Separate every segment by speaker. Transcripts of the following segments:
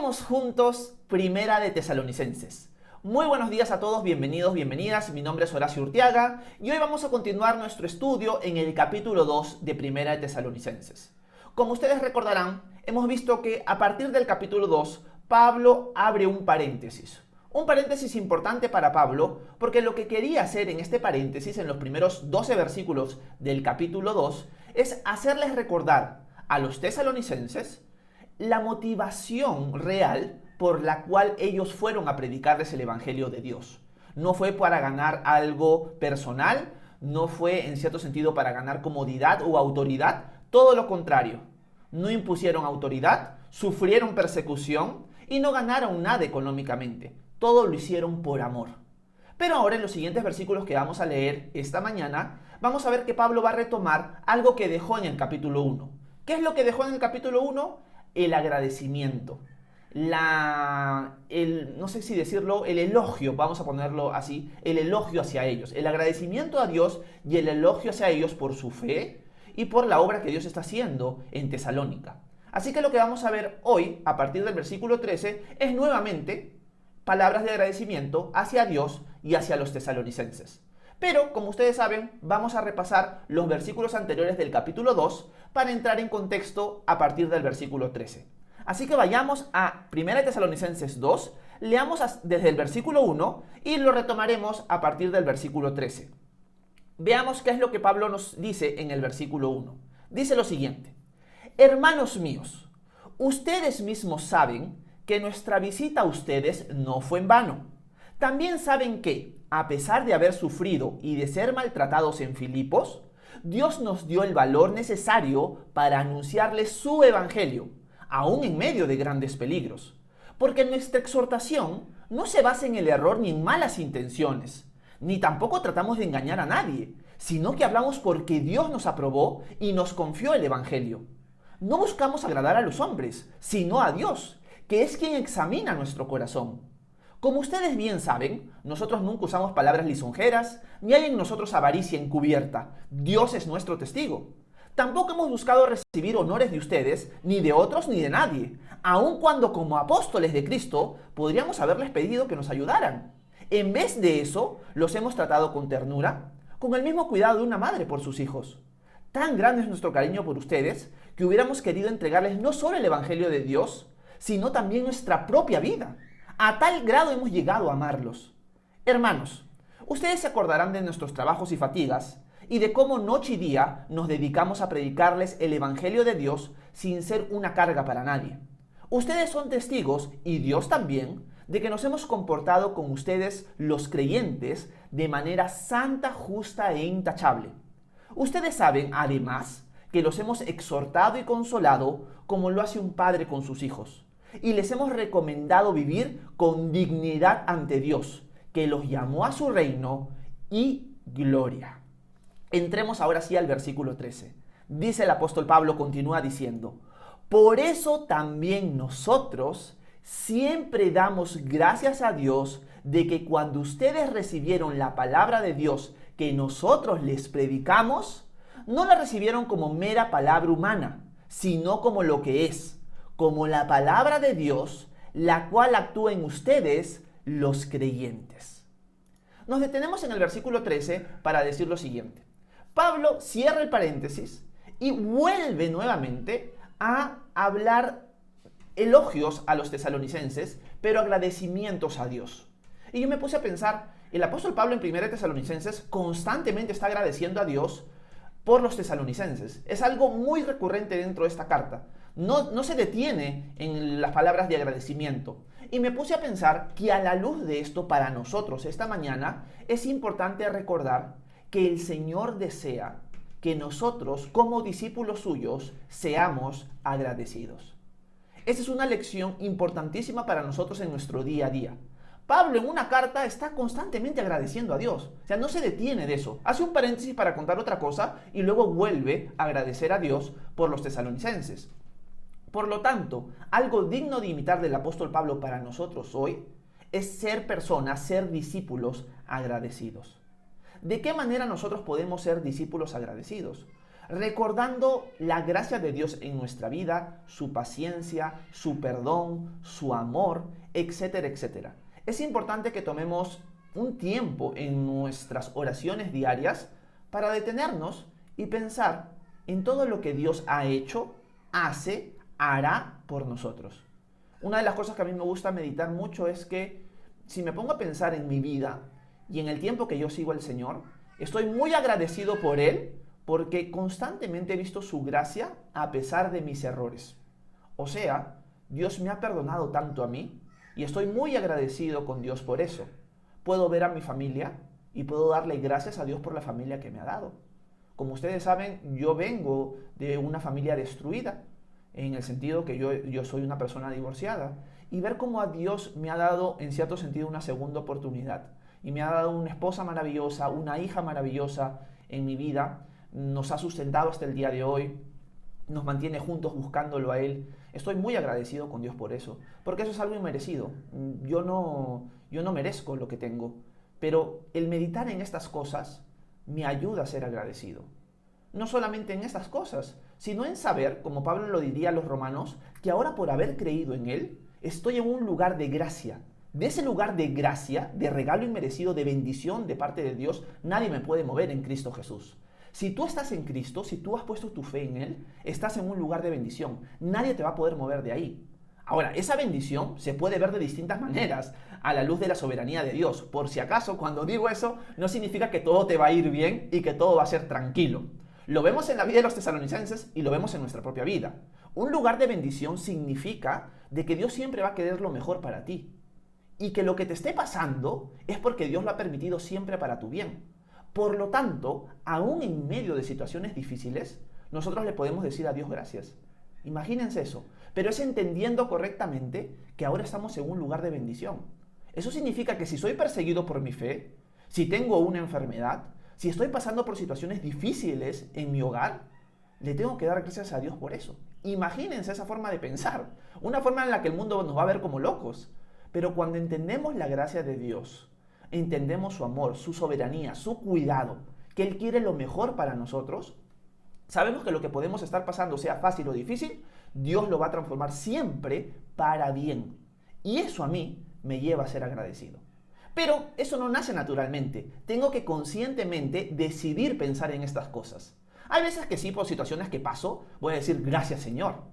Speaker 1: Leemos juntos Primera de Tesalonicenses. Muy buenos días a todos, bienvenidos, bienvenidas. Mi nombre es Horacio Urtiaga y hoy vamos a continuar nuestro estudio en el capítulo 2 de Primera de Tesalonicenses. Como ustedes recordarán, hemos visto que a partir del capítulo 2, Pablo abre un paréntesis. Un paréntesis importante para Pablo porque lo que quería hacer en este paréntesis, en los primeros 12 versículos del capítulo 2, es hacerles recordar a los tesalonicenses la motivación real por la cual ellos fueron a predicarles el Evangelio de Dios. No fue para ganar algo personal, no fue en cierto sentido para ganar comodidad o autoridad, todo lo contrario. No impusieron autoridad, sufrieron persecución y no ganaron nada económicamente. Todo lo hicieron por amor. Pero ahora en los siguientes versículos que vamos a leer esta mañana, vamos a ver que Pablo va a retomar algo que dejó en el capítulo 1. ¿Qué es lo que dejó en el capítulo 1? El agradecimiento. No sé si decirlo, el elogio, vamos a ponerlo así, el elogio hacia ellos. El agradecimiento a Dios y el elogio hacia ellos por su fe y por la obra que Dios está haciendo en Tesalónica. Así que lo que vamos a ver hoy, a partir del versículo 13, es nuevamente palabras de agradecimiento hacia Dios y hacia los tesalonicenses. Pero, como ustedes saben, vamos a repasar los versículos anteriores del capítulo 2 para entrar en contexto a partir del versículo 13. Así que vayamos a 1 Tesalonicenses 2, leamos desde el versículo 1 y lo retomaremos a partir del versículo 13. Veamos qué es lo que Pablo nos dice en el versículo 1. Dice lo siguiente: Hermanos míos, ustedes mismos saben que nuestra visita a ustedes no fue en vano. También saben que, a pesar de haber sufrido y de ser maltratados en Filipos, Dios nos dio el valor necesario para anunciarles su evangelio, aún en medio de grandes peligros. Porque nuestra exhortación no se basa en el error ni en malas intenciones, ni tampoco tratamos de engañar a nadie, sino que hablamos porque Dios nos aprobó y nos confió el evangelio. No buscamos agradar a los hombres, sino a Dios, que es quien examina nuestro corazón. Como ustedes bien saben, nosotros nunca usamos palabras lisonjeras, ni hay en nosotros avaricia encubierta. Dios es nuestro testigo. Tampoco hemos buscado recibir honores de ustedes, ni de otros, ni de nadie, aun cuando como apóstoles de Cristo podríamos haberles pedido que nos ayudaran. En vez de eso, los hemos tratado con ternura, con el mismo cuidado de una madre por sus hijos. Tan grande es nuestro cariño por ustedes que hubiéramos querido entregarles no solo el Evangelio de Dios, sino también nuestra propia vida. A tal grado hemos llegado a amarlos. Hermanos, ustedes se acordarán de nuestros trabajos y fatigas y de cómo noche y día nos dedicamos a predicarles el Evangelio de Dios sin ser una carga para nadie. Ustedes son testigos, y Dios también, de que nos hemos comportado con ustedes, los creyentes, de manera santa, justa e intachable. Ustedes saben, además, que los hemos exhortado y consolado como lo hace un padre con sus hijos. Y les hemos recomendado vivir con dignidad ante Dios, que los llamó a su reino y gloria. Entremos ahora sí al versículo 13. Dice el apóstol Pablo, continúa diciendo: Por eso también nosotros siempre damos gracias a Dios de que cuando ustedes recibieron la palabra de Dios que nosotros les predicamos, no la recibieron como mera palabra humana, sino como lo que es, como la palabra de Dios, la cual actúa en ustedes, los creyentes. Nos detenemos en el versículo 13 para decir lo siguiente. Pablo cierra el paréntesis y vuelve nuevamente a hablar elogios a los tesalonicenses, pero agradecimientos a Dios. Y yo me puse a pensar, el apóstol Pablo en 1 Tesalonicenses constantemente está agradeciendo a Dios por los tesalonicenses. Es algo muy recurrente dentro de esta carta. No se detiene en las palabras de agradecimiento. Y me puse a pensar que a la luz de esto, para nosotros esta mañana, es importante recordar que el Señor desea que nosotros, como discípulos suyos, seamos agradecidos. Esa es una lección importantísima para nosotros en nuestro día a día. Pablo en una carta está constantemente agradeciendo a Dios. O sea, no se detiene de eso. Hace un paréntesis para contar otra cosa y luego vuelve a agradecer a Dios por los tesalonicenses. Por lo tanto, algo digno de imitar del apóstol Pablo para nosotros hoy es ser personas, ser discípulos agradecidos. ¿De qué manera nosotros podemos ser discípulos agradecidos? recordando la gracia de Dios en nuestra vida, su paciencia, su perdón, su amor, etcétera, etcétera. Es importante que tomemos un tiempo en nuestras oraciones diarias para detenernos y pensar en todo lo que Dios ha hecho, hace, hará por nosotros. Una de las cosas que a mí me gusta meditar mucho es que si me pongo a pensar en mi vida y en el tiempo que yo sigo al Señor, estoy muy agradecido por Él porque constantemente he visto su gracia a pesar de mis errores. O sea, Dios me ha perdonado tanto a mí y estoy muy agradecido con Dios por eso. Puedo ver a mi familia y puedo darle gracias a Dios por la familia que me ha dado. Como ustedes saben, yo vengo de una familia destruida, en el sentido que yo soy una persona divorciada. Y ver cómo a Dios me ha dado, en cierto sentido, una segunda oportunidad. Y me ha dado una esposa maravillosa, una hija maravillosa en mi vida. Nos ha sustentado hasta el día de hoy. Nos mantiene juntos buscándolo a Él. Estoy muy agradecido con Dios por eso. Porque eso es algo inmerecido. Yo no merezco lo que tengo. Pero el meditar en estas cosas me ayuda a ser agradecido. No solamente en estas cosas, sino en saber, como Pablo lo diría a los romanos, que ahora por haber creído en Él, estoy en un lugar de gracia. De ese lugar de gracia, de regalo inmerecido, de bendición de parte de Dios, nadie me puede mover en Cristo Jesús. Si tú estás en Cristo, si tú has puesto tu fe en Él, estás en un lugar de bendición. Nadie te va a poder mover de ahí. Ahora, esa bendición se puede ver de distintas maneras a la luz de la soberanía de Dios. Por si acaso, cuando digo eso, no significa que todo te va a ir bien y que todo va a ser tranquilo. Lo vemos en la vida de los tesalonicenses y lo vemos en nuestra propia vida. Un lugar de bendición significa de que Dios siempre va a querer lo mejor para ti. Y que lo que te esté pasando es porque Dios lo ha permitido siempre para tu bien. Por lo tanto, aún en medio de situaciones difíciles, nosotros le podemos decir a Dios gracias. Imagínense eso. Pero es entendiendo correctamente que ahora estamos en un lugar de bendición. Eso significa que si soy perseguido por mi fe, si tengo una enfermedad, si estoy pasando por situaciones difíciles en mi hogar, le tengo que dar gracias a Dios por eso. Imagínense esa forma de pensar. Una forma en la que el mundo nos va a ver como locos. Pero cuando entendemos la gracia de Dios, entendemos su amor, su soberanía, su cuidado, que Él quiere lo mejor para nosotros, sabemos que lo que podemos estar pasando, sea fácil o difícil, Dios lo va a transformar siempre para bien. Y eso a mí me lleva a ser agradecido. Pero eso no nace naturalmente. Tengo que conscientemente decidir pensar en estas cosas. Hay veces que sí, por situaciones que paso, voy a decir gracias Señor.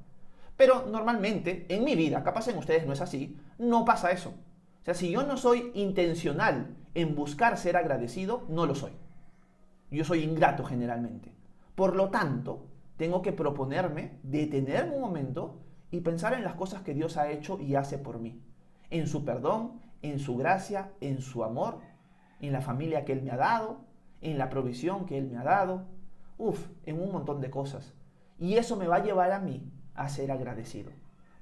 Speaker 1: Pero normalmente, en mi vida, capaz en ustedes no es así, no pasa eso. O sea, si yo no soy intencional en buscar ser agradecido, no lo soy. Yo soy ingrato generalmente. Por lo tanto, tengo que proponerme, detenerme un momento y pensar en las cosas que Dios ha hecho y hace por mí. En su perdón, en su gracia, en su amor, en la familia que Él me ha dado, en la provisión que Él me ha dado, en un montón de cosas. Y eso me va a llevar a mí a ser agradecido.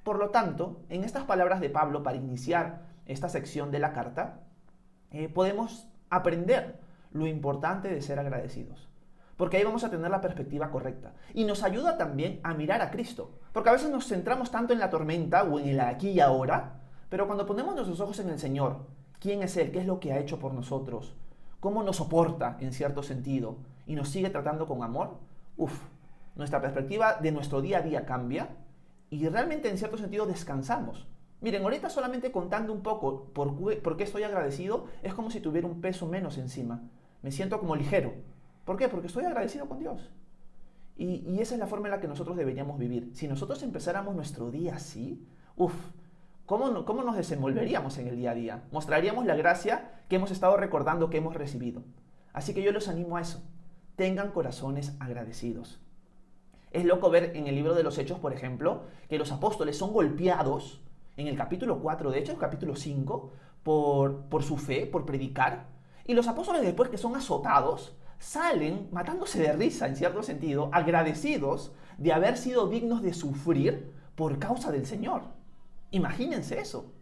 Speaker 1: Por lo tanto, en estas palabras de Pablo, para iniciar esta sección de la carta, podemos aprender lo importante de ser agradecidos. Porque ahí vamos a tener la perspectiva correcta. Y nos ayuda también a mirar a Cristo. Porque a veces nos centramos tanto en la tormenta o en el aquí y ahora, pero cuando ponemos nuestros ojos en el Señor, ¿quién es Él? ¿Qué es lo que ha hecho por nosotros? ¿Cómo nos soporta en cierto sentido? Y nos sigue tratando con amor. Nuestra perspectiva de nuestro día a día cambia y realmente en cierto sentido descansamos. Miren, ahorita solamente contando un poco por qué estoy agradecido, es como si tuviera un peso menos encima. Me siento como ligero. ¿Por qué? Porque estoy agradecido con Dios. Y esa es la forma en la que nosotros deberíamos vivir. Si nosotros empezáramos nuestro día así, ¿cómo nos desenvolveríamos en el día a día? Mostraríamos la gracia que hemos estado recordando que hemos recibido. Así que yo los animo a eso. Tengan corazones agradecidos. Es loco ver en el libro de los Hechos, por ejemplo, que los apóstoles son golpeados en el capítulo 4, de hecho, el capítulo 5, por su fe, por predicar. Y los apóstoles, después que son azotados, salen matándose de risa, en cierto sentido, agradecidos de haber sido dignos de sufrir por causa del Señor. Imagínense eso.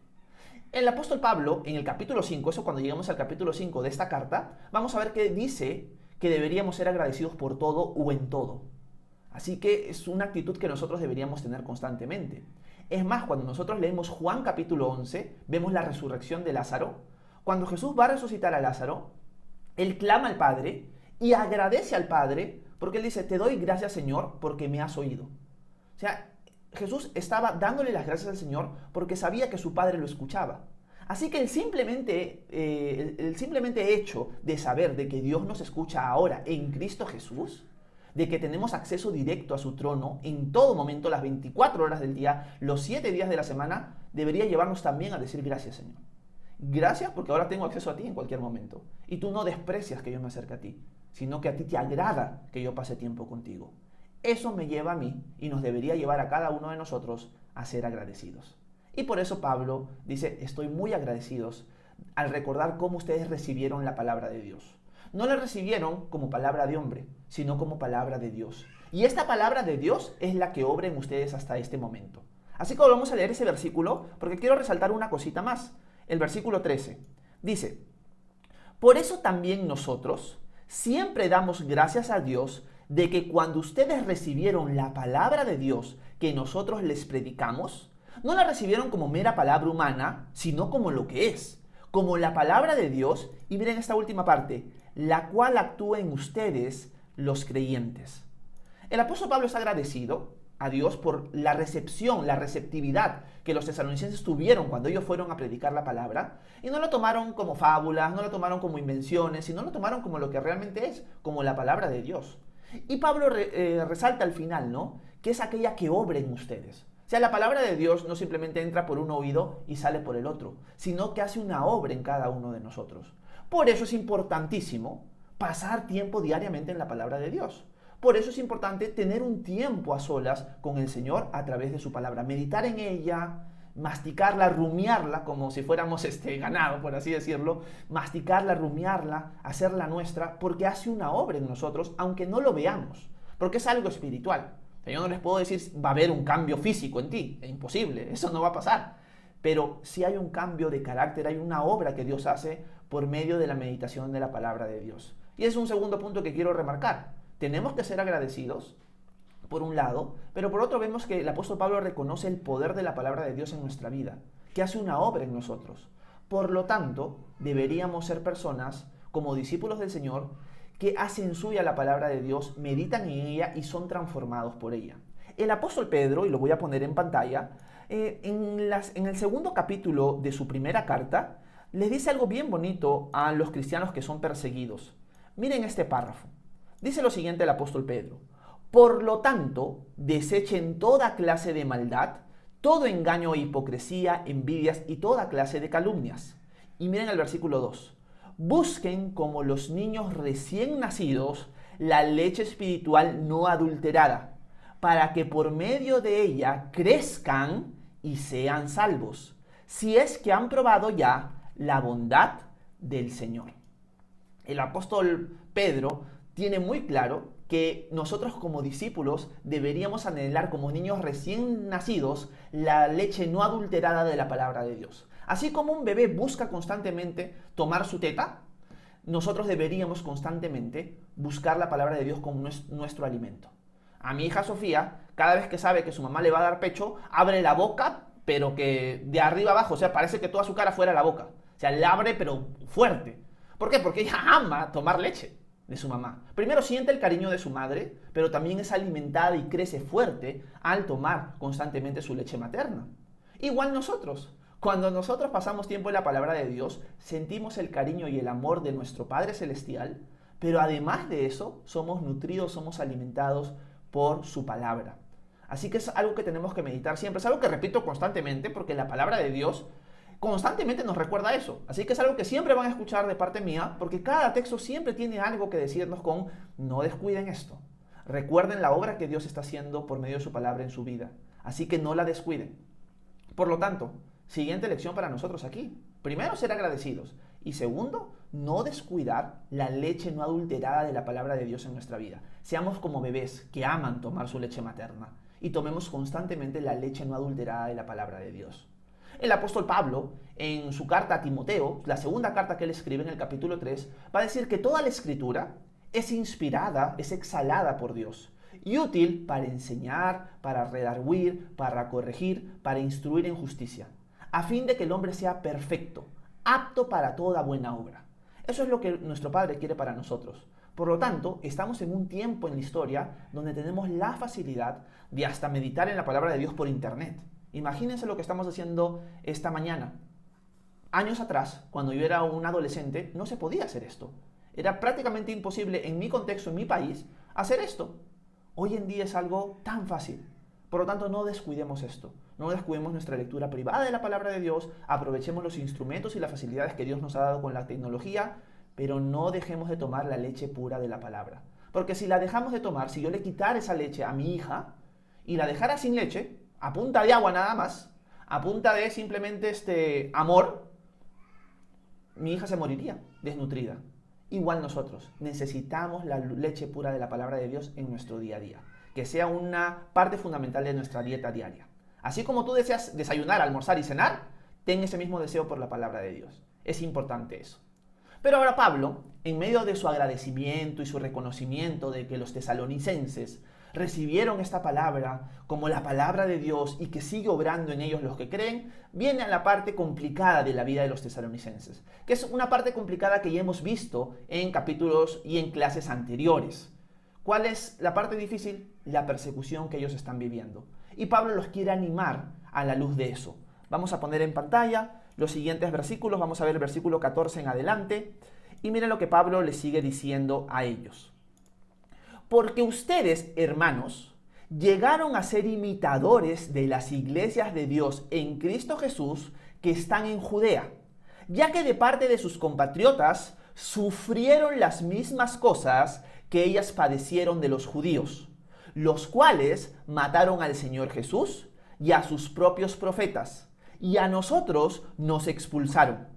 Speaker 1: El apóstol Pablo, en el capítulo 5, eso cuando llegamos al capítulo 5 de esta carta, vamos a ver que dice que deberíamos ser agradecidos por todo o en todo. Así que es una actitud que nosotros deberíamos tener constantemente. Es más, cuando nosotros leemos Juan capítulo 11, vemos la resurrección de Lázaro. Cuando Jesús va a resucitar a Lázaro, Él clama al Padre y agradece al Padre Porque él dice, te doy gracias, Señor, porque me has oído. O sea, Jesús estaba dándole las gracias al Señor porque sabía que su Padre lo escuchaba. Así que el simplemente hecho de saber de que Dios nos escucha ahora en Cristo Jesús, de que tenemos acceso directo a su trono en todo momento, las 24 horas del día, los 7 días de la semana, debería llevarnos también a decir gracias, Señor. Gracias porque ahora tengo acceso a ti en cualquier momento. Y tú no desprecias que yo me acerque a ti, sino que a ti te agrada que yo pase tiempo contigo. Eso me lleva a mí y nos debería llevar a cada uno de nosotros a ser agradecidos. Y por eso Pablo dice, estoy muy agradecidos al recordar cómo ustedes recibieron la palabra de Dios. No la recibieron como palabra de hombre, sino como palabra de Dios. Y esta palabra de Dios es la que obra en ustedes hasta este momento. Así que vamos a leer ese versículo porque quiero resaltar una cosita más. El versículo 13 dice, por eso también nosotros siempre damos gracias a Dios de que cuando ustedes recibieron la palabra de Dios que nosotros les predicamos, no la recibieron como mera palabra humana, sino como lo que es, como la palabra de Dios, y miren esta última parte, la cual actúa en ustedes los creyentes. El apóstol Pablo está agradecido a Dios por la recepción, la receptividad que los tesalonicenses tuvieron cuando ellos fueron a predicar la palabra, y no lo tomaron como fábulas, no lo tomaron como invenciones, sino lo tomaron como lo que realmente es, como la palabra de Dios. Y Pablo resalta al final, ¿no?, que es aquella que obra en ustedes. O sea, la palabra de Dios no simplemente entra por un oído y sale por el otro, sino que hace una obra en cada uno de nosotros. Por eso es importantísimo pasar tiempo diariamente en la palabra de Dios. Por eso es importante tener un tiempo a solas con el Señor a través de su palabra, meditar en ella, masticarla, rumiarla, como si fuéramos ganado, por así decirlo, masticarla, rumiarla, hacerla nuestra, porque hace una obra en nosotros, aunque no lo veamos, porque es algo espiritual. Yo no les puedo decir, va a haber un cambio físico en ti, es imposible, eso no va a pasar. Pero sí hay un cambio de carácter, hay una obra que Dios hace por medio de la meditación de la palabra de Dios. Y es un segundo punto que quiero remarcar. Tenemos que ser agradecidos, por un lado, pero por otro vemos que el apóstol Pablo reconoce el poder de la palabra de Dios en nuestra vida, que hace una obra en nosotros. Por lo tanto, deberíamos ser personas, como discípulos del Señor, que hacen suya la palabra de Dios, meditan en ella y son transformados por ella. El apóstol Pedro, y lo voy a poner en pantalla, en el segundo capítulo de su primera carta, les dice algo bien bonito a los cristianos que son perseguidos. Miren este párrafo. Dice lo siguiente el apóstol Pedro. Por lo tanto, desechen toda clase de maldad, todo engaño e hipocresía, envidias y toda clase de calumnias. Y miren el versículo 2. Busquen como los niños recién nacidos la leche espiritual no adulterada, para que por medio de ella crezcan y sean salvos, si es que han probado ya la bondad del Señor. El apóstol Pedro tiene muy claro que nosotros como discípulos deberíamos anhelar como niños recién nacidos la leche no adulterada de la palabra de Dios. Así como un bebé busca constantemente tomar su teta, nosotros deberíamos constantemente buscar la palabra de Dios como nuestro alimento. A mi hija Sofía, cada vez que sabe que su mamá le va a dar pecho, abre la boca, pero que de arriba abajo, o sea, parece que toda su cara fuera la boca. O sea, la abre, pero fuerte. ¿Por qué? Porque ella ama tomar leche de su mamá. Primero siente el cariño de su madre, pero también es alimentada y crece fuerte al tomar constantemente su leche materna. Igual nosotros. Cuando nosotros pasamos tiempo en la palabra de Dios, sentimos el cariño y el amor de nuestro Padre Celestial, pero además de eso, somos nutridos, somos alimentados por su palabra. Así que es algo que tenemos que meditar siempre. Es algo que repito constantemente porque la palabra de Dios constantemente nos recuerda eso. Así que es algo que siempre van a escuchar de parte mía porque cada texto siempre tiene algo que decirnos con no descuiden esto. Recuerden la obra que Dios está haciendo por medio de su palabra en su vida. Así que no la descuiden. Por lo tanto, siguiente lección para nosotros aquí. Primero, ser agradecidos. Y segundo, no descuidar la leche no adulterada de la palabra de Dios en nuestra vida. Seamos como bebés que aman tomar su leche materna y tomemos constantemente la leche no adulterada de la palabra de Dios. El apóstol Pablo, en su carta a Timoteo, la segunda carta que él escribe en el capítulo 3, va a decir que toda la escritura es inspirada, es exhalada por Dios y útil para enseñar, para redarguir, para corregir, para instruir en justicia, a fin de que el hombre sea perfecto, apto para toda buena obra. Eso es lo que nuestro Padre quiere para nosotros. Por lo tanto, estamos en un tiempo en la historia donde tenemos la facilidad de hasta meditar en la palabra de Dios por internet. Imagínense lo que estamos haciendo esta mañana. Años atrás, cuando yo era un adolescente, no se podía hacer esto. Era prácticamente imposible en mi contexto, en mi país, hacer esto. Hoy en día es algo tan fácil. Por lo tanto, no descuidemos esto. No descuidemos nuestra lectura privada de la palabra de Dios. Aprovechemos los instrumentos y las facilidades que Dios nos ha dado con la tecnología, pero no dejemos de tomar la leche pura de la palabra. Porque si la dejamos de tomar, si yo le quitara esa leche a mi hija y la dejara sin leche, a punta de agua nada más, a punta de simplemente amor, mi hija se moriría desnutrida. Igual nosotros necesitamos la leche pura de la palabra de Dios en nuestro día a día, que sea una parte fundamental de nuestra dieta diaria. Así como tú deseas desayunar, almorzar y cenar, ten ese mismo deseo por la palabra de Dios. Es importante eso. Pero ahora Pablo, en medio de su agradecimiento y su reconocimiento de que los tesalonicenses recibieron esta palabra como la palabra de Dios y que sigue obrando en ellos los que creen, viene a la parte complicada de la vida de los tesalonicenses, que es una parte complicada que ya hemos visto en capítulos y en clases anteriores. ¿Cuál es la parte difícil? La persecución que ellos están viviendo. Y Pablo los quiere animar a la luz de eso. Vamos a poner en pantalla los siguientes versículos, vamos a ver el versículo 14 en adelante, y miren lo que Pablo les sigue diciendo a ellos. Porque ustedes, hermanos, llegaron a ser imitadores de las iglesias de Dios en Cristo Jesús que están en Judea, ya que de parte de sus compatriotas sufrieron las mismas cosas que ellas padecieron de los judíos, los cuales mataron al Señor Jesús y a sus propios profetas, y a nosotros nos expulsaron.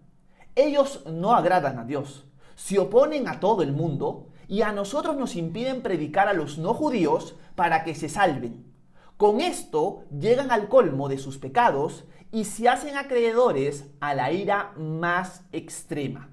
Speaker 1: Ellos no agradan a Dios, se oponen a todo el mundo, y a nosotros nos impiden predicar a los no judíos para que se salven. Con esto llegan al colmo de sus pecados y se hacen acreedores a la ira más extrema.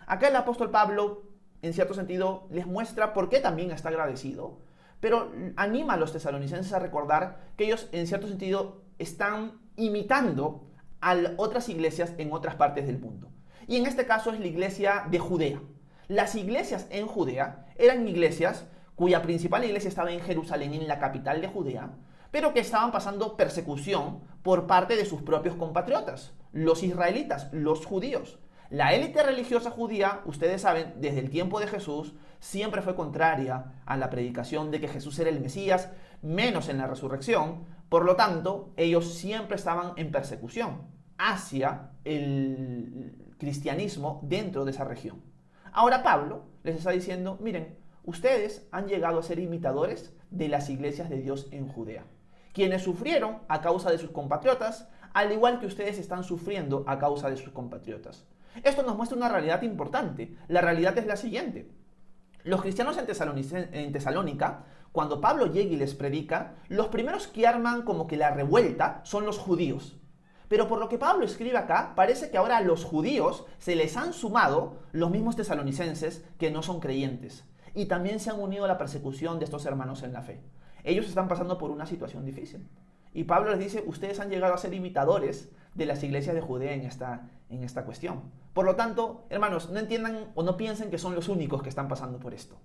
Speaker 1: Acá el apóstol Pablo, en cierto sentido, les muestra por qué también está agradecido, pero anima a los tesalonicenses a recordar que ellos, en cierto sentido, están imitando a otras iglesias en otras partes del mundo. Y en este caso es la iglesia de Judea. Las iglesias en Judea eran iglesias cuya principal iglesia estaba en Jerusalén, en la capital de Judea, pero que estaban pasando persecución por parte de sus propios compatriotas, los israelitas, los judíos. La élite religiosa judía, ustedes saben, desde el tiempo de Jesús, siempre fue contraria a la predicación de que Jesús era el Mesías, menos en la resurrección. Por lo tanto, ellos siempre estaban en persecución hacia el cristianismo dentro de esa región. Ahora Pablo les está diciendo, miren, ustedes han llegado a ser imitadores de las iglesias de Dios en Judea, quienes sufrieron a causa de sus compatriotas, al igual que ustedes están sufriendo a causa de sus compatriotas. Esto nos muestra una realidad importante. La realidad es la siguiente. Los cristianos en Tesalónica, cuando Pablo llega y les predica, los primeros que arman como que la revuelta son los judíos. Pero por lo que Pablo escribe acá, parece que ahora a los judíos se les han sumado los mismos tesalonicenses que no son creyentes. Y también se han unido a la persecución de estos hermanos en la fe. Ellos están pasando por una situación difícil. Y Pablo les dice, ustedes han llegado a ser imitadores de las iglesias de Judea en esta cuestión. Por lo tanto, hermanos, no entiendan o no piensen que son los únicos que están pasando por esto.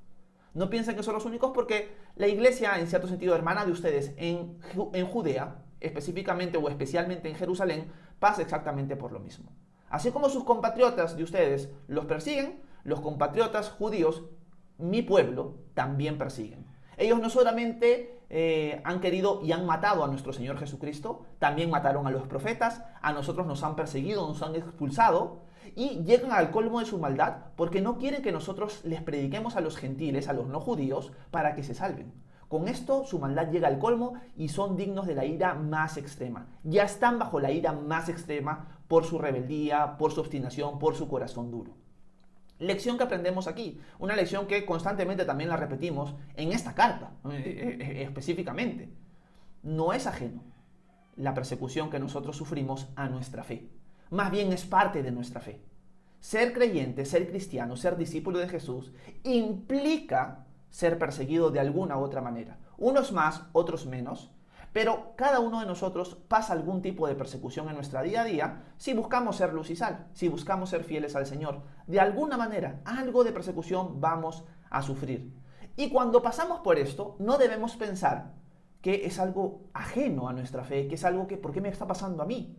Speaker 1: No piensen que son los únicos porque la iglesia, en cierto sentido, hermana de ustedes en Judea, específicamente o especialmente en Jerusalén, pasa exactamente por lo mismo. Así como sus compatriotas de ustedes los persiguen, los compatriotas judíos, mi pueblo, también persiguen. Ellos no solamente han querido y han matado a nuestro Señor Jesucristo, también mataron a los profetas, a nosotros nos han perseguido, nos han expulsado, y llegan al colmo de su maldad porque no quieren que nosotros les prediquemos a los gentiles, a los no judíos, para que se salven. Con esto su maldad llega al colmo y son dignos de la ira más extrema. Ya están bajo la ira más extrema por su rebeldía, por su obstinación, por su corazón duro. Lección que aprendemos aquí, una lección que constantemente también la repetimos en esta carta, específicamente. No es ajeno la persecución que nosotros sufrimos a nuestra fe. Más bien es parte de nuestra fe. Ser creyente, ser cristiano, ser discípulo de Jesús implica ser perseguido de alguna u otra manera. Unos más, otros menos, pero cada uno de nosotros pasa algún tipo de persecución en nuestra día a día si buscamos ser luz y sal, si buscamos ser fieles al Señor. De alguna manera, algo de persecución vamos a sufrir. Y cuando pasamos por esto, no debemos pensar que es algo ajeno a nuestra fe, que es algo que, ¿por qué me está pasando a mí?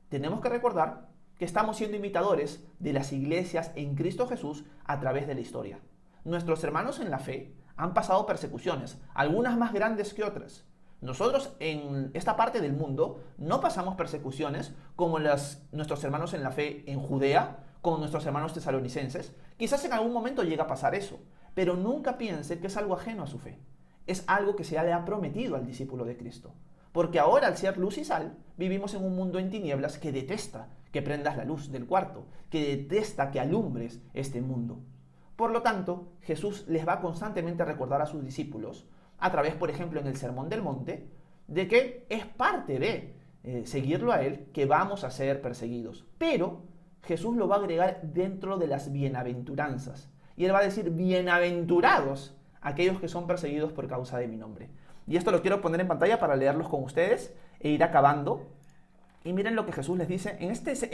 Speaker 1: Tenemos que recordar que estamos siendo imitadores de las iglesias en Cristo Jesús a través de la historia. Nuestros hermanos en la fe han pasado persecuciones, algunas más grandes que otras. Nosotros en esta parte del mundo no pasamos persecuciones como nuestros hermanos en la fe en Judea, como nuestros hermanos tesalonicenses. Quizás en algún momento llega a pasar eso, pero nunca piense que es algo ajeno a su fe. Es algo que se le ha prometido al discípulo de Cristo. Porque ahora, al ser luz y sal, vivimos en un mundo en tinieblas que detesta que prendas la luz del cuarto, que detesta que alumbres este mundo. Por lo tanto, Jesús les va constantemente a recordar a sus discípulos, a través, por ejemplo, en el Sermón del Monte, de que es parte de seguirlo a Él que vamos a ser perseguidos. Pero Jesús lo va a agregar dentro de las bienaventuranzas. Y Él va a decir, bienaventurados aquellos que son perseguidos por causa de mi nombre. Y esto lo quiero poner en pantalla para leerlos con ustedes e ir acabando. Y miren lo que Jesús les dice en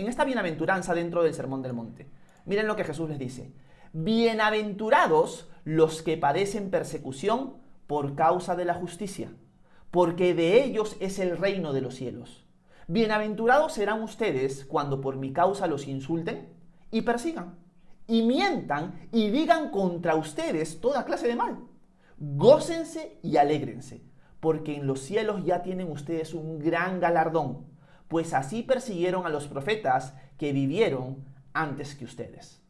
Speaker 1: esta bienaventuranza dentro del Sermón del Monte. Miren lo que Jesús les dice. Bienaventurados los que padecen persecución por causa de la justicia, porque de ellos es el reino de los cielos. Bienaventurados serán ustedes cuando por mi causa los insulten y persigan, y mientan y digan contra ustedes toda clase de mal. Gócense y alégrense, porque en los cielos ya tienen ustedes un gran galardón, pues así persiguieron a los profetas que vivieron antes que ustedes.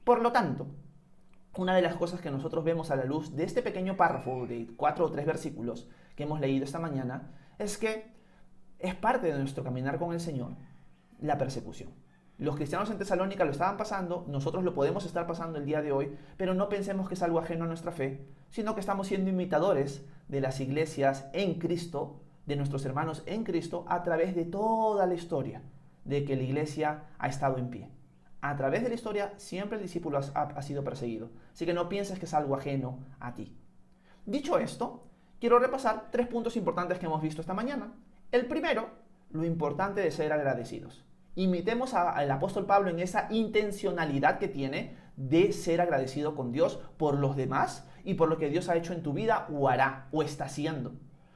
Speaker 1: Por lo tanto, una de las cosas que nosotros vemos a la luz de este pequeño párrafo de 4 o 3 versículos que hemos leído esta mañana es que es parte de nuestro caminar con el Señor la persecución. Los cristianos en Tesalónica lo estaban pasando, nosotros lo podemos estar pasando el día de hoy, pero no pensemos que es algo ajeno a nuestra fe, sino que estamos siendo imitadores de las iglesias en Cristo, de nuestros hermanos en Cristo, a través de toda la historia de que la iglesia ha estado en pie. A través de la historia siempre el discípulo ha sido perseguido, así que no pienses que es algo ajeno a ti. Dicho esto, quiero repasar 3 puntos importantes que hemos visto esta mañana. El primero, lo importante de ser agradecidos. Imitemos al apóstol Pablo en esa intencionalidad que tiene de ser agradecido con Dios por los demás y por lo que Dios ha hecho en tu vida o hará o está haciendo.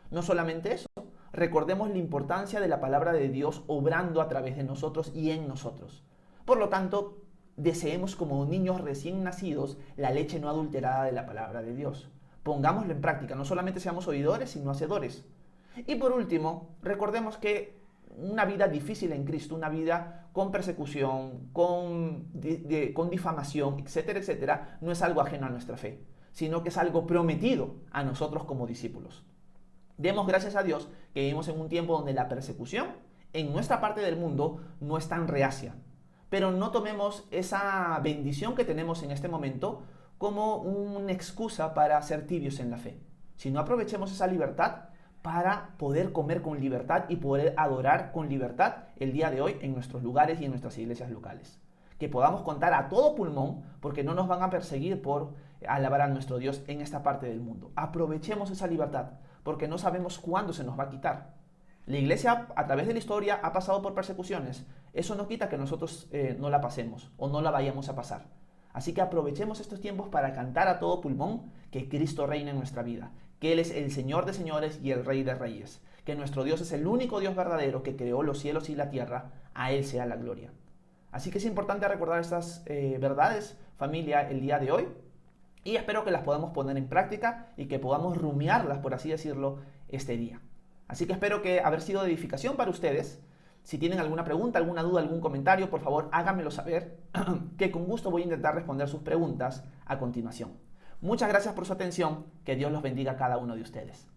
Speaker 1: No solamente eso, recordemos la importancia de la palabra de Dios obrando a través de nosotros y en nosotros. Por lo tanto, deseemos como niños recién nacidos la leche no adulterada de la palabra de Dios. Pongámoslo en práctica, no solamente seamos oidores, sino hacedores. Y por último, recordemos que una vida difícil en Cristo, una vida con persecución, con difamación, etcétera, etcétera, no es algo ajeno a nuestra fe, sino que es algo prometido a nosotros como discípulos. Demos gracias a Dios que vivimos en un tiempo donde la persecución en nuestra parte del mundo no es tan reacia. Pero no tomemos esa bendición que tenemos en este momento como una excusa para ser tibios en la fe, sino aprovechemos esa libertad para poder comer con libertad y poder adorar con libertad el día de hoy en nuestros lugares y en nuestras iglesias locales. Que podamos contar a todo pulmón, porque no nos van a perseguir por alabar a nuestro Dios en esta parte del mundo. Aprovechemos esa libertad, porque no sabemos cuándo se nos va a quitar. La iglesia a través de la historia ha pasado por persecuciones. Eso no quita que nosotros no la pasemos o no la vayamos a pasar. Así que aprovechemos estos tiempos para cantar a todo pulmón que Cristo reina en nuestra vida, que Él es el Señor de señores y el Rey de reyes, que nuestro Dios es el único Dios verdadero que creó los cielos y la tierra, a Él sea la gloria. Así que es importante recordar estas verdades, familia, el día de hoy, y espero que las podamos poner en práctica y que podamos rumiarlas, por así decirlo, este día. Así que espero que haber sido de edificación para ustedes. Si tienen alguna pregunta, alguna duda, algún comentario, por favor háganmelo saber, que con gusto voy a intentar responder sus preguntas a continuación. Muchas gracias por su atención, que Dios los bendiga a cada uno de ustedes.